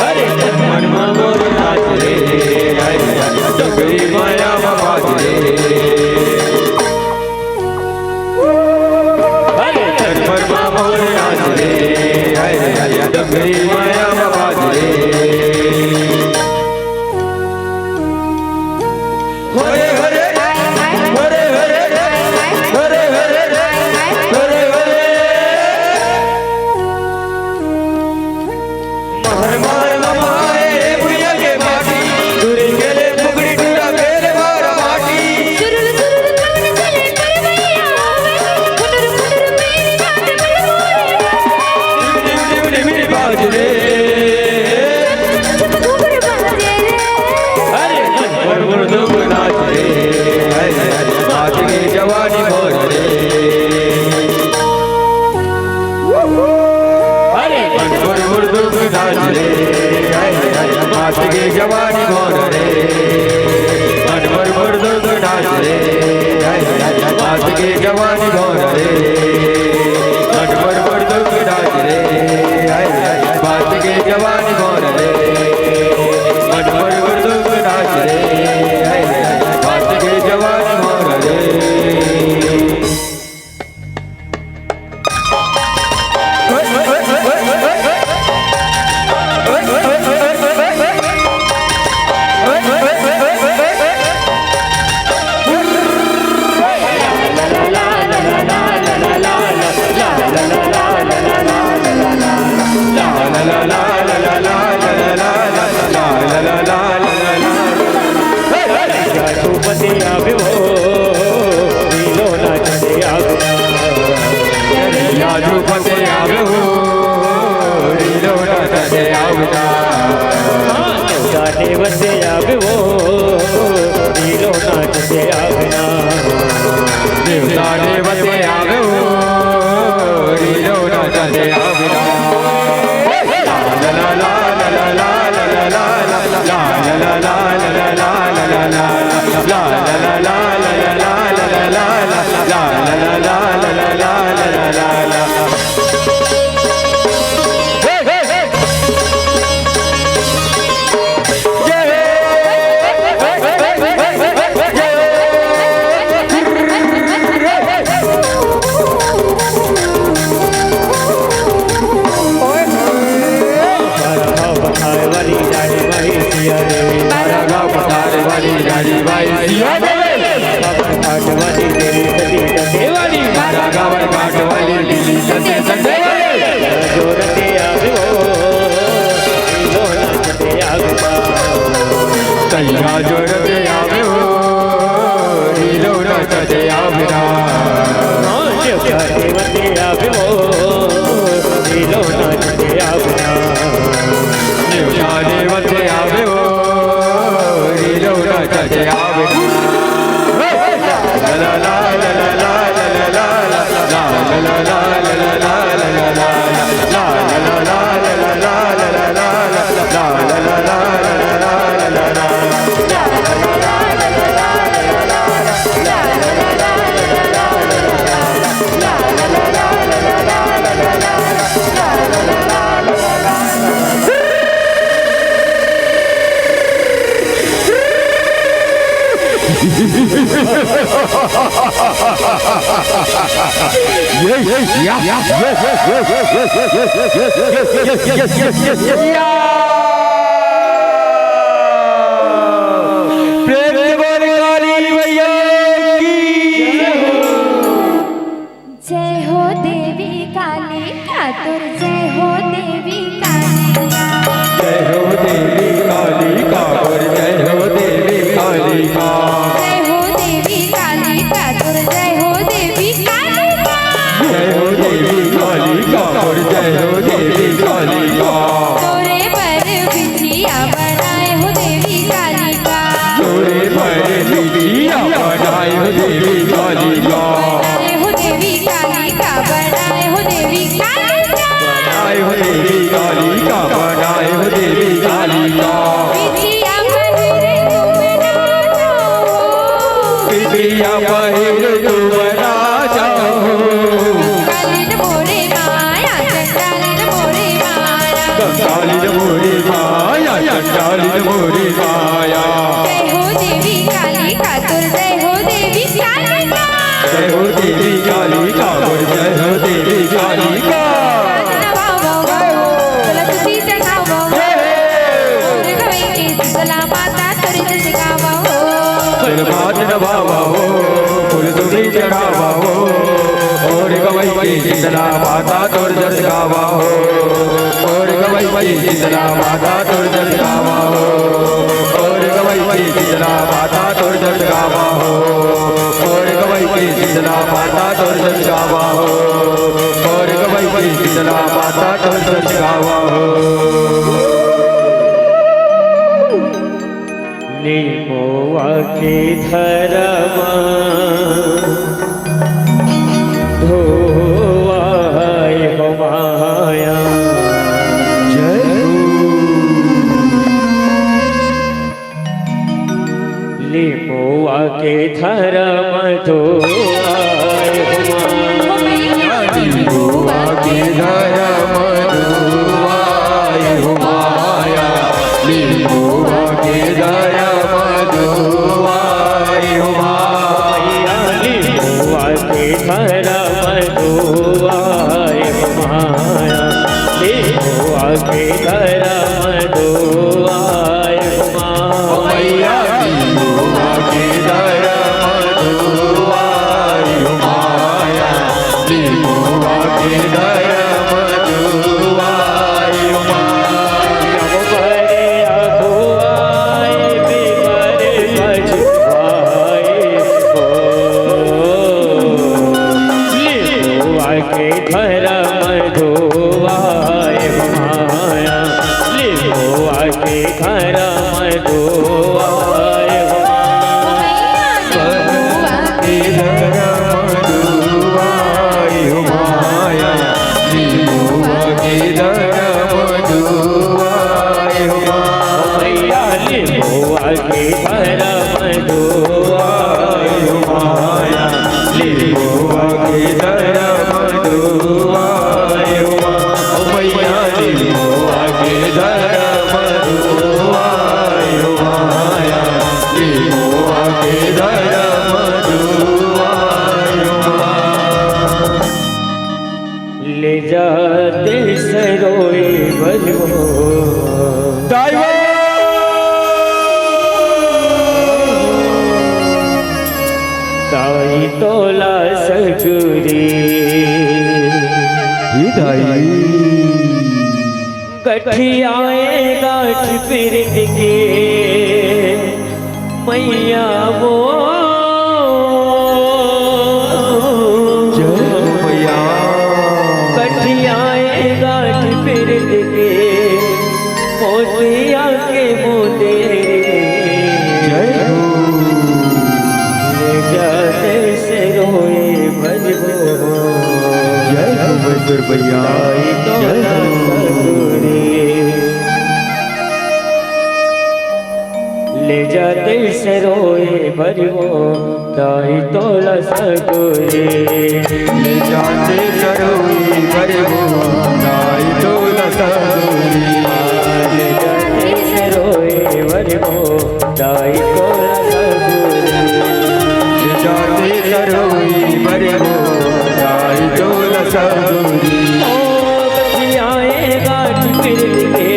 अरे मन मोर नाच रे जवानी मोर रे मन पर दुख नाच रे बात की जवानी मोर रे मन पर दुख नाच रे बात की जवानी मोर रे मन पर दुख नाच रे बात की जवानी मोर रे वसे आवे वो नीलो नाच से आगना देवतारे वसे आवे वो नीलो नाच से आगना ला ला ला ला ला ला ला ला ला ला ला ला ला ला ला शीतला माता तोर जस गावा हो और गवई शीतला माता तोर जस गावा हो और गवई शीतला माता तोर जस गावा हो और गवई शीतला माता तोर जस गावा हो और गवई शीतला माता तोर जस गावा हो। निमोआ के धरमा धोवाए हो माया जय लिमुआ के थर मधो आए हुमा लिमुआ के धर मधुआए हुमाया लिमुआ के धर मधुआए हुमाया लिमुआ के थर मधो आए हुमाया लिमुआ के थर मधो आए हुमाया लिमुआ के धर मधुआए हुमाया लिमुआ के धर मधुआए हुमाया बरे अगुआए बिमरे मझुआए हो लिमुआ के घर मधुआए हुमाया लिमुआ के घर मधुआए के धर मधुआए हुमाया लिमुआ के धर मधुआए हुमाया लिमुआ के घर मधुआए हुमाया लिमुआ के धर मधुआए हुमाया लिमुआ के धर मधुआए हुमाया लिमुआ के धर मधुआए हुमाया ले जाते सरोए बलवो ताई तोला सगुरी गठियाए गाठ पिरत के मैया वो गठियाए गाठ पिरत के मोतिया के मोते जाते से रोए भजबो जय गोविंद भैया जय ले जाते से रोए भजबो ताई तोला सगोरे ले जाते सरोई भरबो दाई तोला सगोरी ले जाते से रोए भजबो ताई तोला सगोरे ले जाते सरोई भरबो दाई तोला सगोरी ओ गठियाए गाठ पिरत के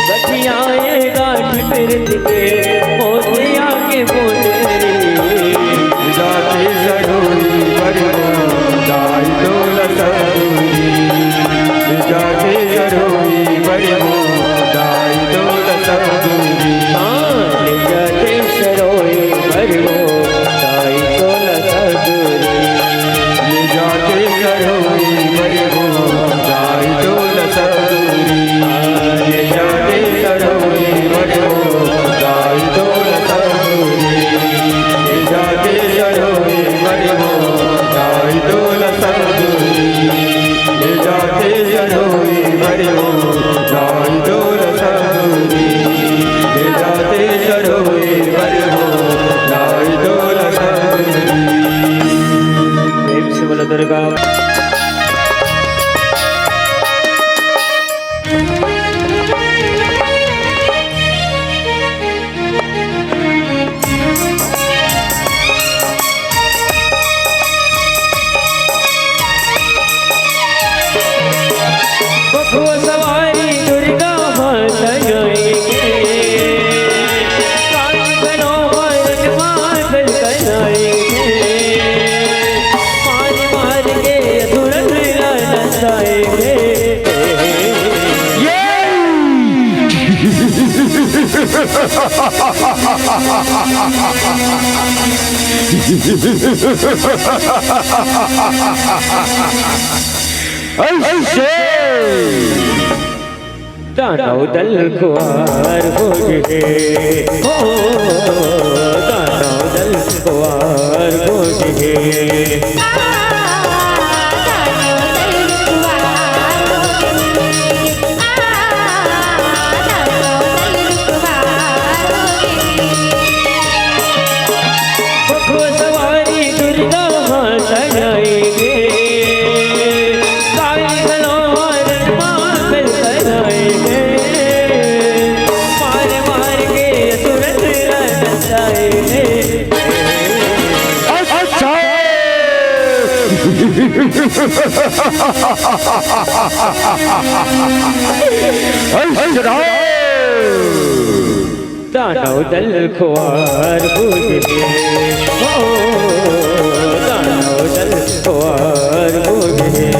गठियाए गाठ पिरत के मोतिया के मोतेरी जाते सरोई भरबो दाई तोला सगोरी जाते सरोई भरबो दाई तोला सगोरी ले जाते सरोए भरवो ताई तोला सगुरी ले जाते सरोई भरबो दाई तोला सगोरी ले जाते सरोई भरबो दाई तोला सगोरी ले जाते सरोई भरबो दाई तोला सगोरी ले जाते सरोई भरबो दाई तोला सगोरी ले जाते सरोई भरबो दाई तोला सगोरी प्रेम से बोलो दुर्गा बखुआ सवारी दुर्गा माता जाएंगे कान बनो भरत मातल कनाएंगे मार मार के धुरन नचाएंगे दानव दल कुआर हो गए हो दानव दल कुआर हो गए आ दानव दल खुआर बुझे ओ दानव दल खुआर बुझे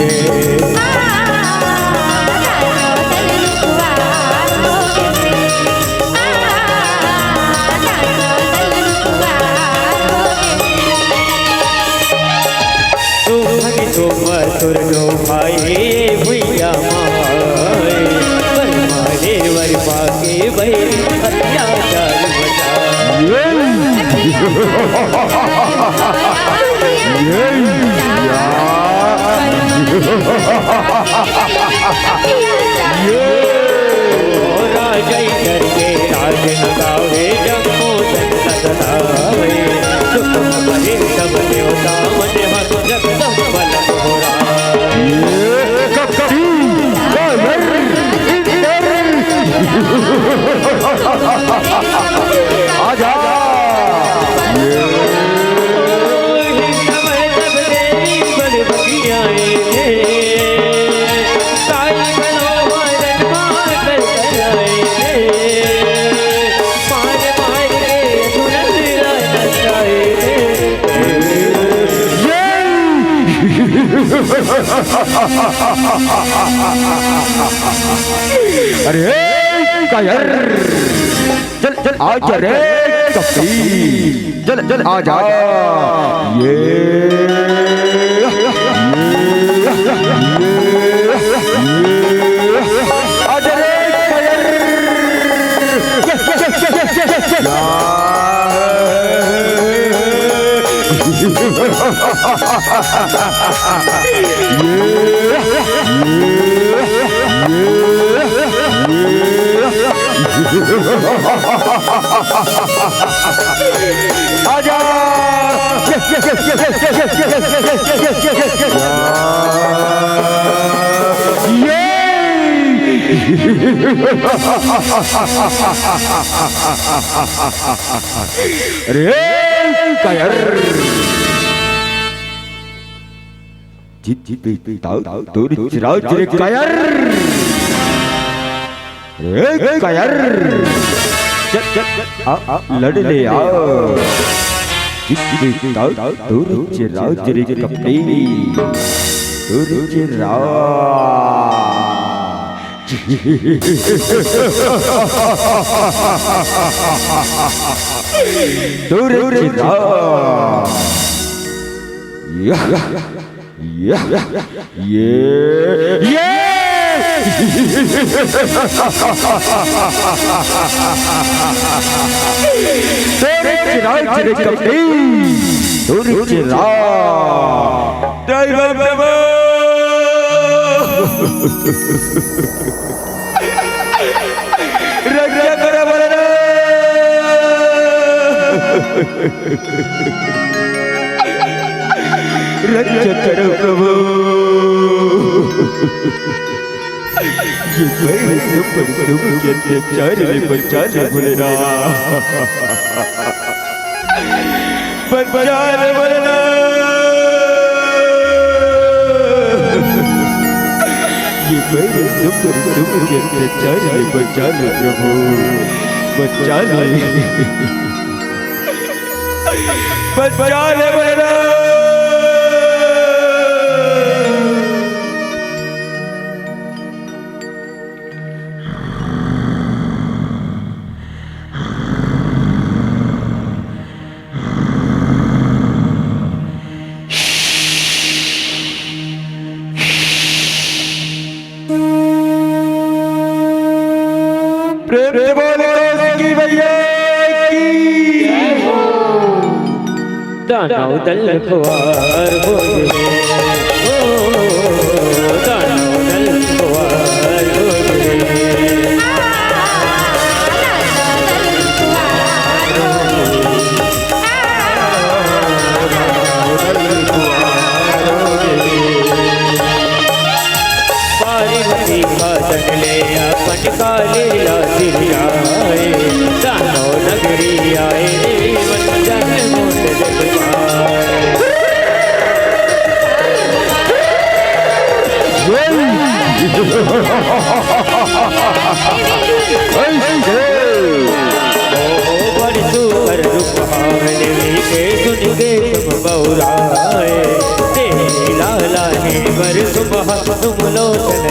मथुर लो भाई भैया माए मारे वर पाके भाई अत्याचार राजा करके राज नगावे जम्मू सदावे सुख भरे सब देवता मन हक जगदम्बल आजा अरे कायर चल चल आजा रे कपी चल चल आजा आजा रे आजा अरे कायर जीत जीत पे ताऊ तोरी चिराग चिरे कायर रे कायर चल चल आ लड़ ले आओ जीत जीत पे ताऊ तोरी चिराग चिरे कपड़े तोरी चिराग तोरी चिराग ये तेरे चिराग चिरे कपड़े तोरी चिराग ड्राइवर बाबा रक्षा करो बोलो रक्षा करो प्रभु ये मेरे ऊपर तुम के अत्याचार में बचा ले बोलेना बचा ले बोलेना ये मेरे ऊपर तुम के अत्याचार में बचा ले प्रभु बचा ले बचा ले बोलेना दानव दल खुआर बोले ओ दानव दल खुआर बोले पार्वती का जंगले अपन काले लाए दानव नगरी आए जन मोट जग बड़ सुपर रूप देवी के सुन के तुम बहुराए तेरी लाला ने बर सुबह तुम लोचन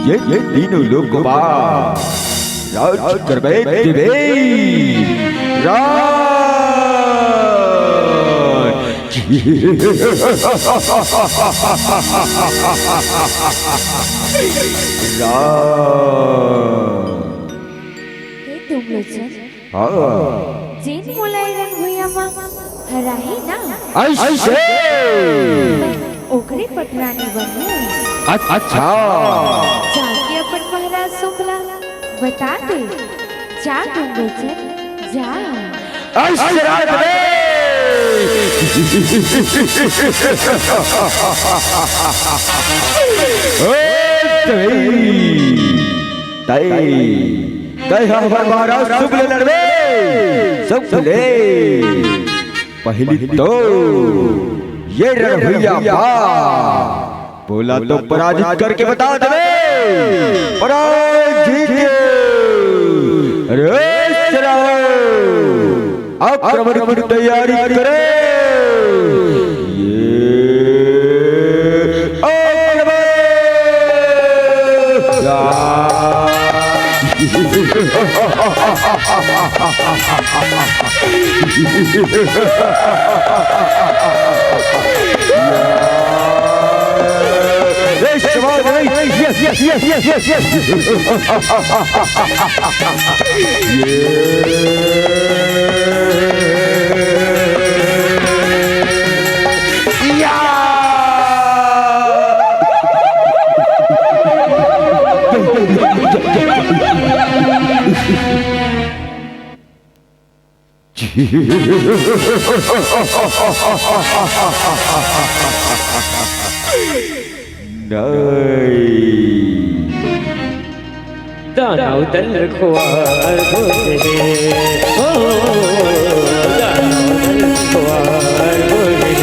ये तीनों लोग राज कर दिवे तुम लोचन जेन मोलाई रंग भैया मा हराही ना ऐसे ओकरे पटरानी बने अच्छा जाके अपन महाराज सुमला बता दे जा तुम लोचन जा ऐसे रात में हमारा शुक्ल लड़वे सब ले पहली तो ये रण भैया बोला तो पराजित करके बता दे पराजित अरे आक्रमण की तैयारी करे दानव दल रखवार बोले ओ दानव दल रखवार बोले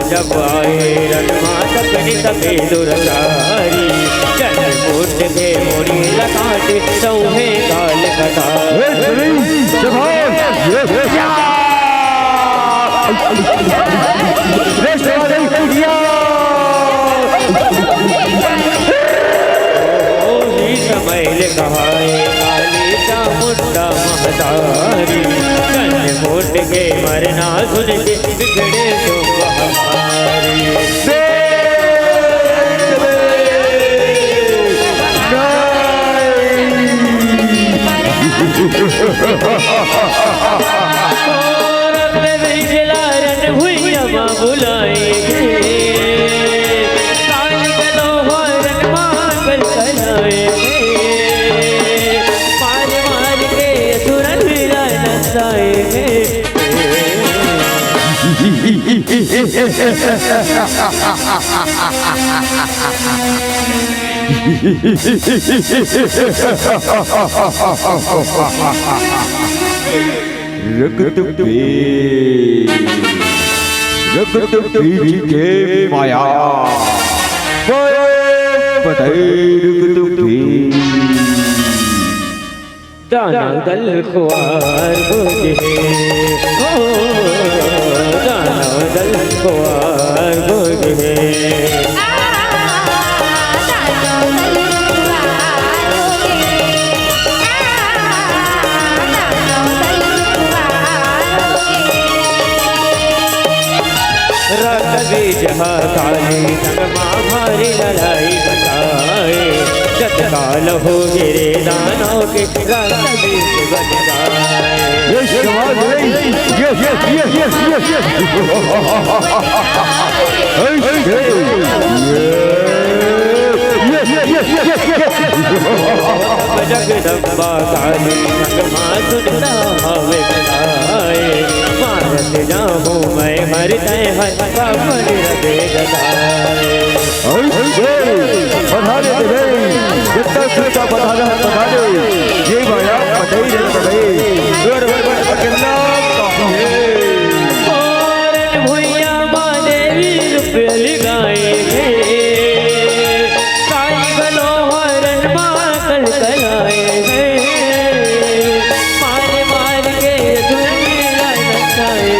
जबाए रणमा तकनी तबे दुरसारी चल मोट के मोरी लगाटे सौहे गाल कटा समय कहाए काली चामुंडा महतारी चल मोट के मरना सुन के बिगड़े तो रगत बीज के माया बताए रगत दाना दल खुआर बुझे ओ दाना दल खुआर बुझे जहाँ काली नगमा भारी लड़ाई बताए जत काल हो गिरे दानों के रक्त बीज बन जगदम्बा काली नगमा सुनता हवे बताए मारत जाऊँ मैं मरते हर कमर रबे जगाए बधाने दे जितना सुनता बधाना बधाने ये माया पटई रे पटई वर वर वर अकेला काहे और भैया मादेवी रुपल गाए काई गलो हरन माकल कलाए मार मार के दुनिया नचाए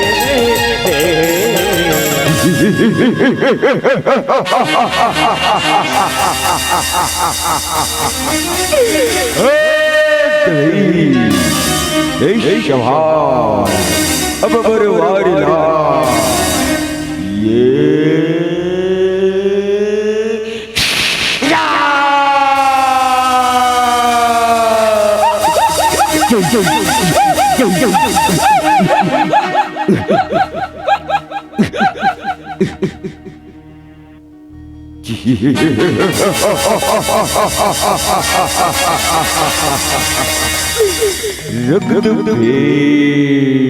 अब बरवारिला रगद पे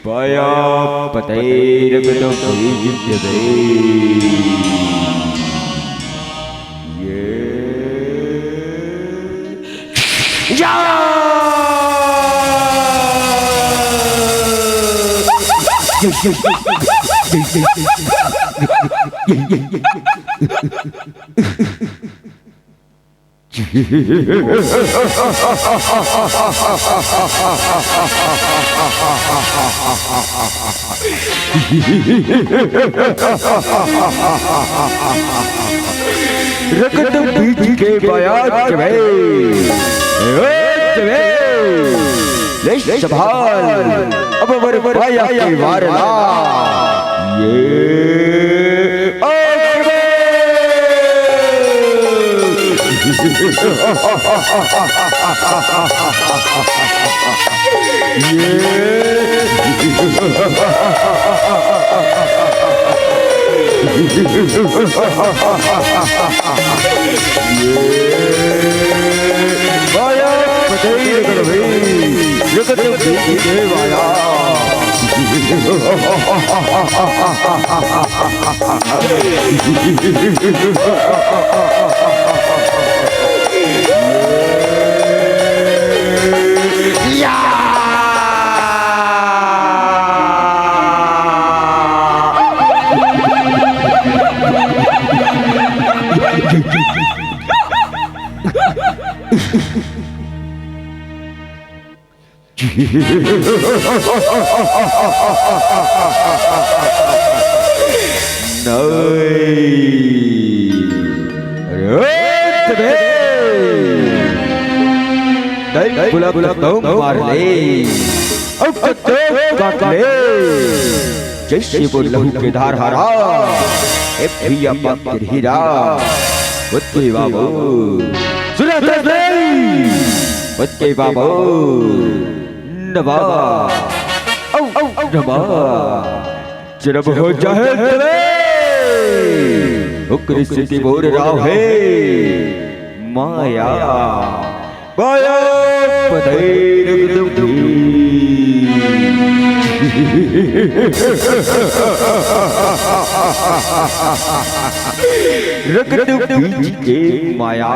पाया पतैर गदो बीज दे या रगत बीज के बयात में ले संभाल अब वर पाया की वारना वाया पतैर कर भाई जगत बीज के वाया बुला बुला तो मार ले अब तो काट ले जैसे वो लहू के धार हारा ए भैया पत्थर हीरा बच्चे बाबू सुना दे बच्चे बाबू नवा औ औ नवा जब हो जाए तेरे उक्र स्थिति बोल रहा है माया माया पतैर रक्त बीज के माया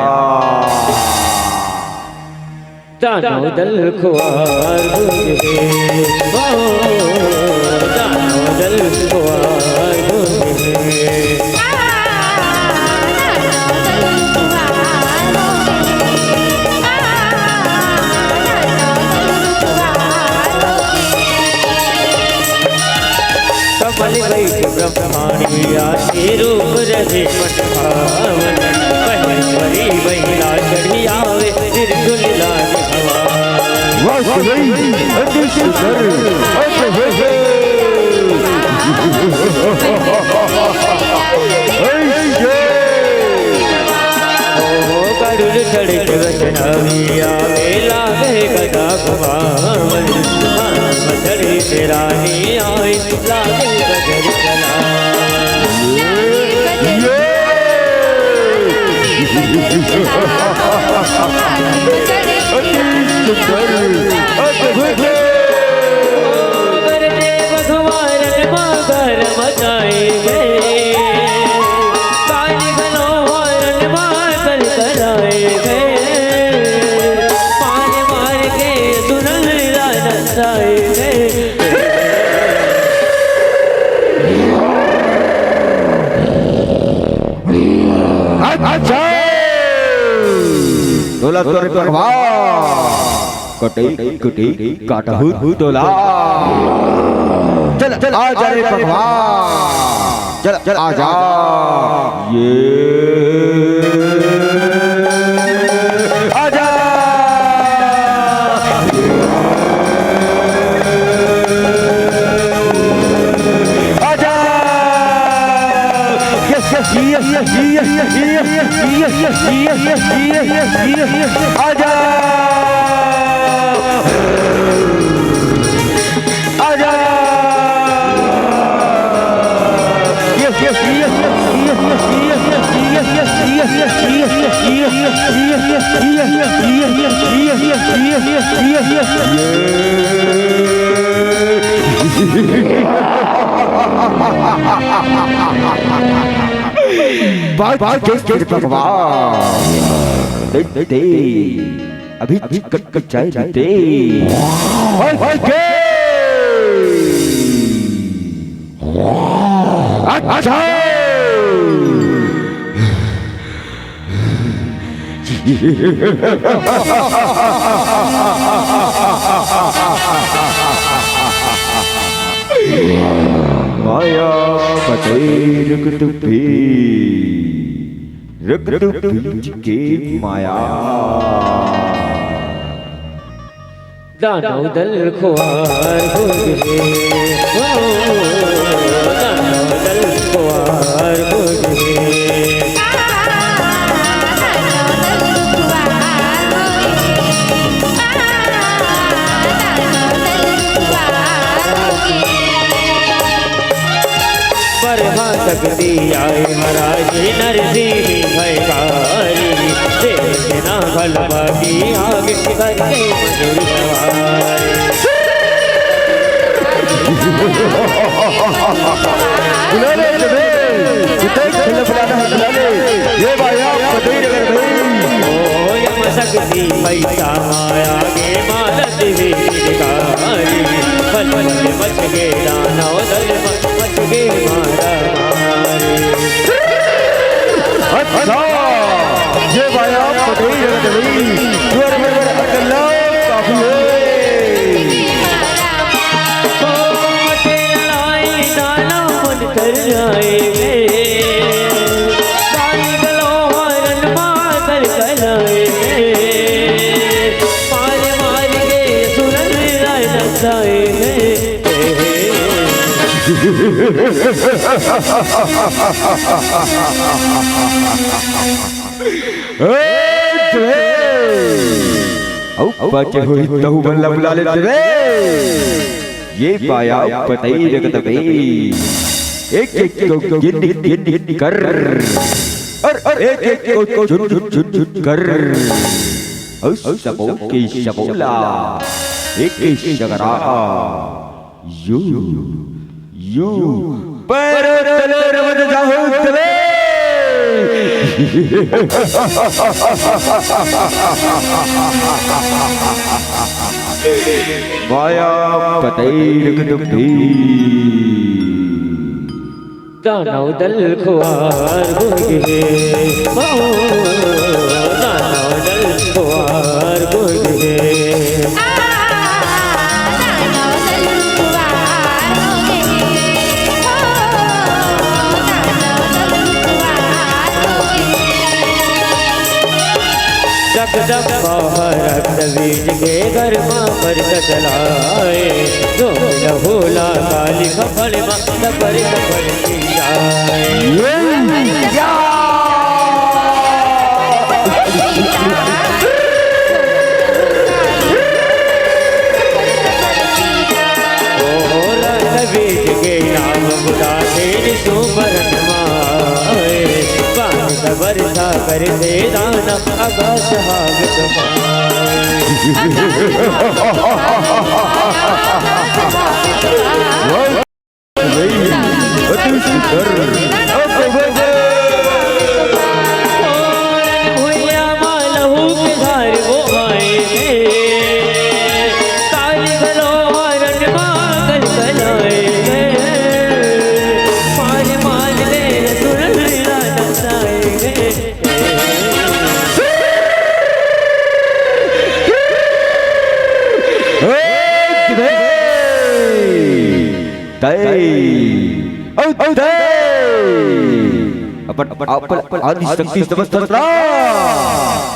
दानव दल खुआर बुझे दानव दल खुआर बुझे कमल वैद्य ब्रह्माणी आदि रूप रहे मन भावन पहली महिला चढ़ी आवे निर्गुण लाज करुण चढ़ित वचनावी आवे लागे गदा भगवान मधुरी तेरानी आए लागे बजर चला भगवान मगर मचाएंगे काली गलोवारन मार कराएंगे मार मार के दुल्हन नचाएंगे तोला तोरे परवा कटे कटे काटा हु तोला चल चल आ जा रे परवा चल चल आ जा ये आ जा आ जा यस यस यस यस आजा आजा यस यस बात बात के भगवान दे अभी अभी कट कट जाए दे अच्छा माया पतैर कुतुबी रक्त बीज के माया दानव दल खुआर बुझे दानव दल खुआर बुझे सकती आए महाराज नरसिंह भयकारी देखना भलवा की आग करके मधुर सकती पैसा माया गे मारत कारी पल पल मच गे दानव दल मच गे मारा अच्छा ये भाया पटेल स्वर में अकल्ला काफी है लड़ाई दाना मन कर जाएंगे काली गलोवारन मार कराएंगे मार मार के सुरन राय नचाएंगे बचे हुई तहु बल्ला बुला लेते रे ये पाया पतई जगत पे एक एक को गिन कर और एक एक को चुन चुन चुन चुन कर सबो की सबोला एक शगरा यू यू पर तलर मत जाओ तबे माया पतैर दुखी दानव दल खुआर गोगे दानव दल खुआर गोगे जगदम रक्त बीज के घर माँ पर चलाए जो होला काली खपड़ माँ सपर सपर की जाए रक्त बीज के नाम बुला तेरी सुमरन माए वर्षा कर दे दाना आकाश हावित अपन आदि शक्ति समस्त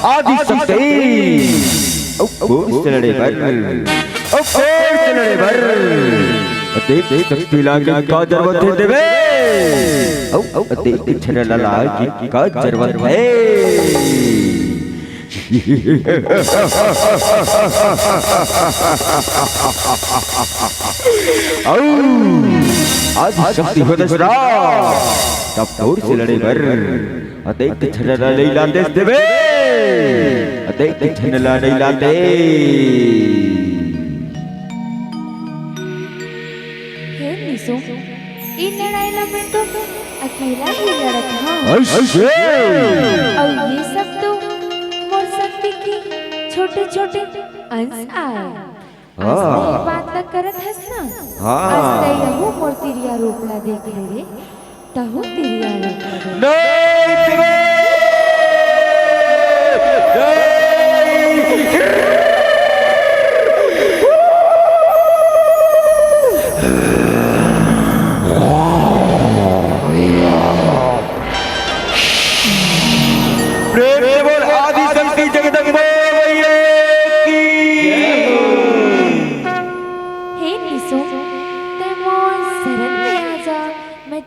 आदि शक्ति चलने भर चलने भर देख शक्ति लागे का जरूरत है देवे देख छने लाला की का जरूरत है आज शक्ति हो दसरा तब दूर से लड़े बर अदेख छनला नहीं लाते देवे अदेख छनला नहीं लाते हे निसो इन लड़ाईला में तो अकेला ही लड़त हां और ये सब तो मोर शक्ति की छोटे छोटे अंश आए बात न करत हस ना आज यहू मोर तिरिया रूपला देख ले रे तहु तिरिया रूपला आदि शक्ति जगदम्बा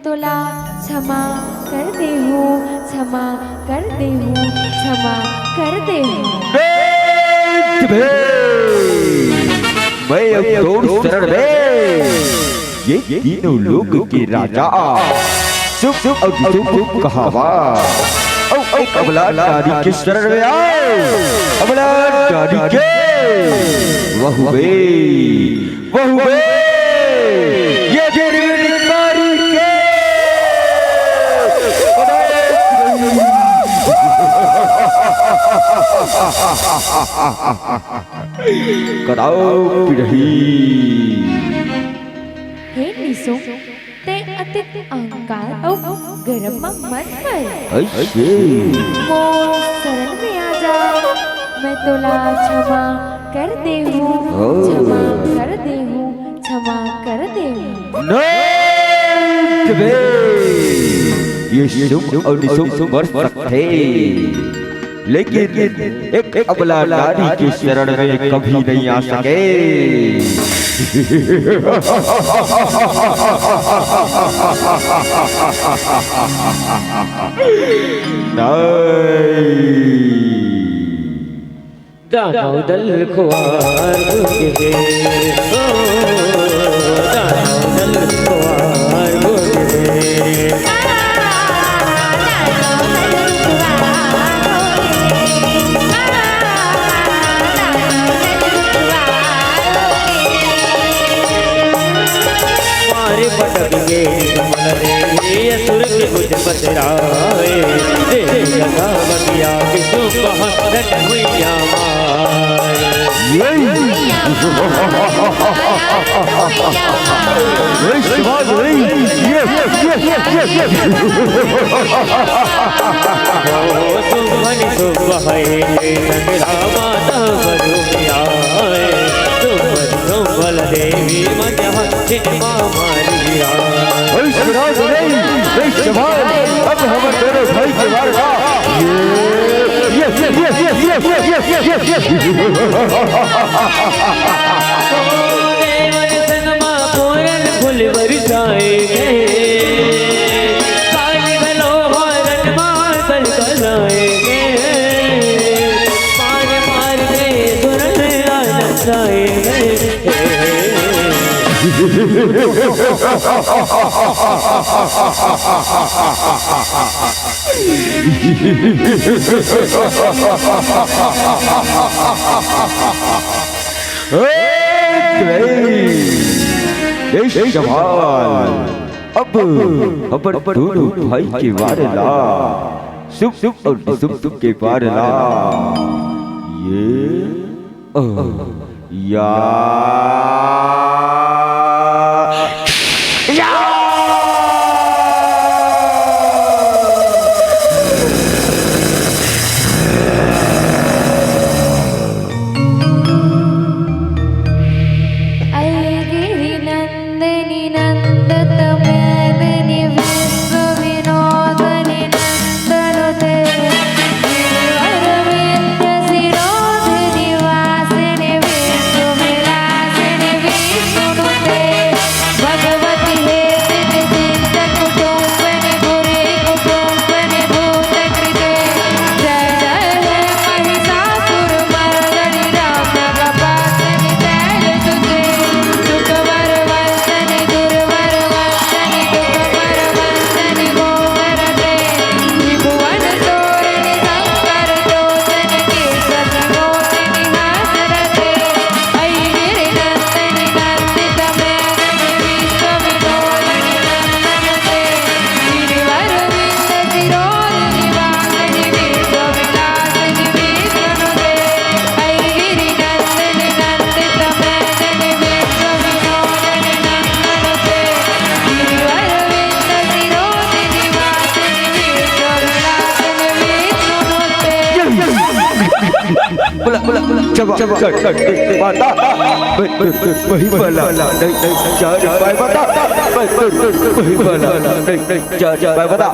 तोला क्षमा कर दे हूँ क्षमा कर दे हूँ क्षमा कर दे हूँ मैं अब दौड़ शरण में ये तीनों लोग के राजा सुख सुख और दुख दुख कहावा अबला दादी के शरण में आओ अबला दादी के वहुवे ये कराओ पिढ़ी हे निसो ते अतिक अहंकार और गर्म मत कर मोर शरण में आ जा मैं तोला क्षमा कर दे हूँ क्षमा कर दे हूँ क्षमा कर दे हूँ ये शुभ और निशुभ वर्ष थे लेकिन एक अबला नारी के शरण में कभी नहीं आ सके दानव दल खुआर गोगे दानव दल खुआर गोगे ससुराए देवी लगा बगिया किसु बहरत हुइया सुमन सुबह संग्रा माता बरुमिया सुमन देवी मजह चिन्मा मारिया अब हम तेरे भाई के बारे पूरन फुल बरसाएंगे काल गलो हरन मार कल कलाएंगे मार मार के सुरन आनंदाएंगे अब दोनों भाई के वारला सुख सुख और सुख सुख के वारला ये या माता वही वाला नहीं चार पाए बता वही वाला नहीं चार पाए बता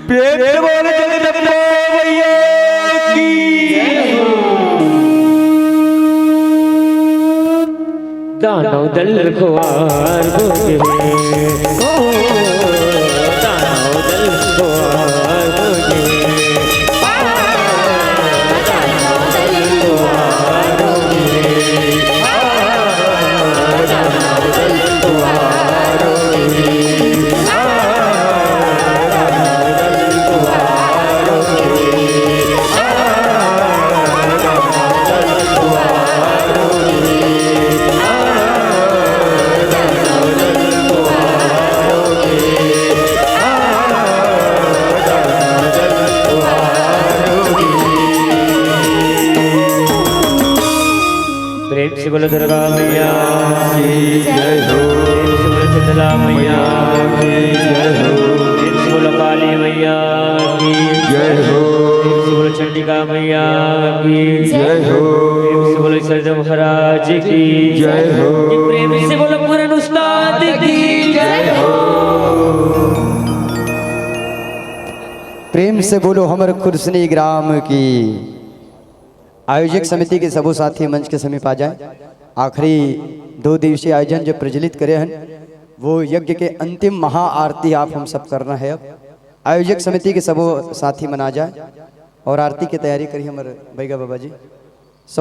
प्रेम से बोले जगदम्बा मैया की दानव दल खुआर बोझे दानव दल खुआर बोझे बोलो दुर्गा मैया की जय हो, बोलो शीतला मैया की जय हो, बोलो काली मैया की जय हो, बोलो चंडिका मैया की जय हो, बोलो सरद महाराज की जय हो, प्रेम से बोलो पूरन उस्ताद की जय हो। प्रेम से बोलो हमर खुर्सनी ग्राम की। आयोजक समिति के सबो साथी मंच के समीप आ जाए। आखिरी 2 दिवसीय आयोजन जो प्रज्वलित करे हैं वो यज्ञ के अंतिम महा आरती आप हम सब करना है। अब आयोजक समिति के सबो साथी मना जाए और आरती की तैयारी करिए हमारे बैगा बाबा जी।